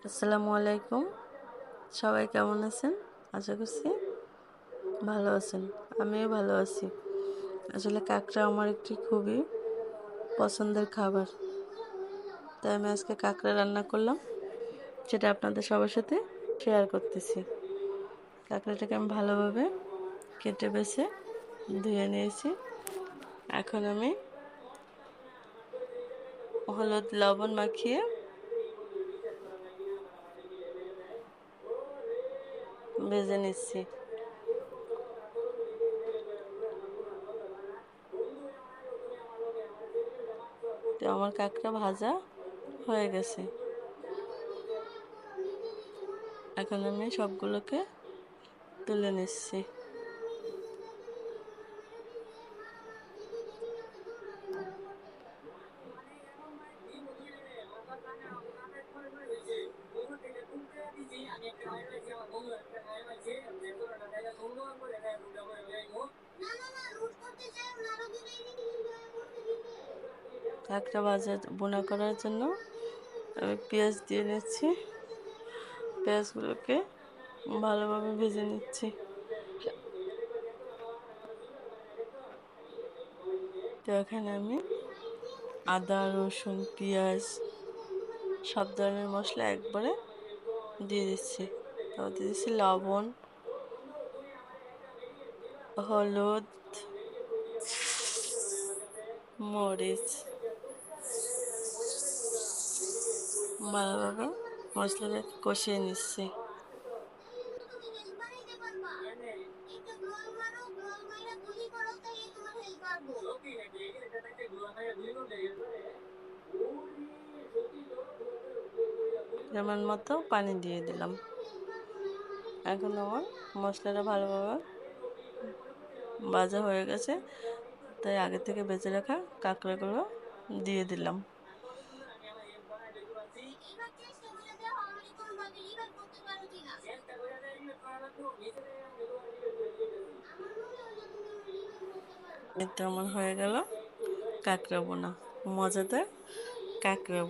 আসসালামু আলাইকুম। সবাই কেমন আছেন? আশা করছি ভালো আছেন। আমিও ভালো আছি। আসলে কাঁকড়া আমার একটি খুবই পছন্দের খাবার, তাই আমি আজকে কাঁকড়া রান্না করলাম, সেটা আপনাদের সবার সাথে শেয়ার করতেছি। কাঁকড়াটাকে আমি ভালোভাবে কেটে বেছে ধুয়ে নিয়েছি। এখন আমি হলুদ লবণ মাখিয়ে ভেজে নিচ্ছি। তো আমার কাঁকড়া ভাজা হয়ে গেছে। এখন আমি সবগুলোকে তুলে নিচ্ছি। কাঁকড়া ভাজা বোনা করার জন্য আমি পেঁয়াজ দিয়ে নিচ্ছি। পেঁয়াজগুলোকে ভালোভাবে ভেজে নিচ্ছি। তো এখানে আমি আদা, রসুন, পেঁয়াজ সব ধরনের মশলা একবারে দিয়ে দিচ্ছি। তারপর দিয়ে দিচ্ছি লবণ, হলুদ, মরিচ। ভালোভাবে মশলাটা কষিয়ে নিচ্ছি। যেমন মতো পানি দিয়ে দিলাম। এখন আমার মশলাটা ভালোভাবে ভাজা হয়ে গেছে, তাই আগে থেকে বেঁচে রাখা কাঁকড়াগুলো দিয়ে দিলাম। এতে আমার হয়ে গেল কাঁকড়া বোনা, মজাদার কাঁকড়া।